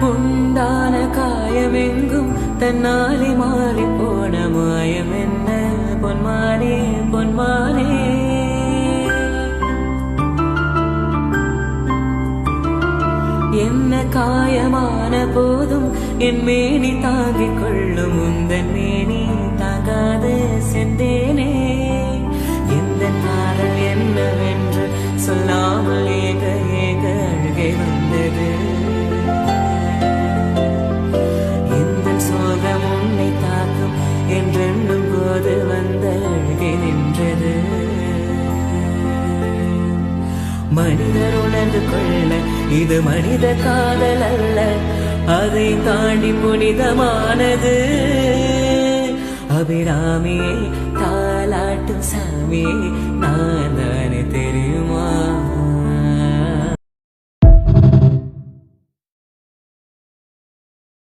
உண்டான காயமெங்கும் தன்னாலே மாறி போன மாயம் என்ன பொன்மானே பொன்மானே. என்ன காயமான போதும் என் மேனி தாங்கிக் கொள்ளும் உந்தன் மேனி தாங்காது சென்றேனே. எந்த காதல் என்னவென்று சொல்லாமல் ஏக ஏக அழுகை வந்தது. எந்த சோகம் உன்னை தாக்கும் என்றெண்ணும் போது வந்த அழுகை நின்றது. மனிதர் உணர்ந்து கொள்ள இது மனித காதல் அல்ல, அதை தாண்டி புனிதமானது. அபிராமியை தாலாட்டும் சாமியை நான் தானே தெரியுமா.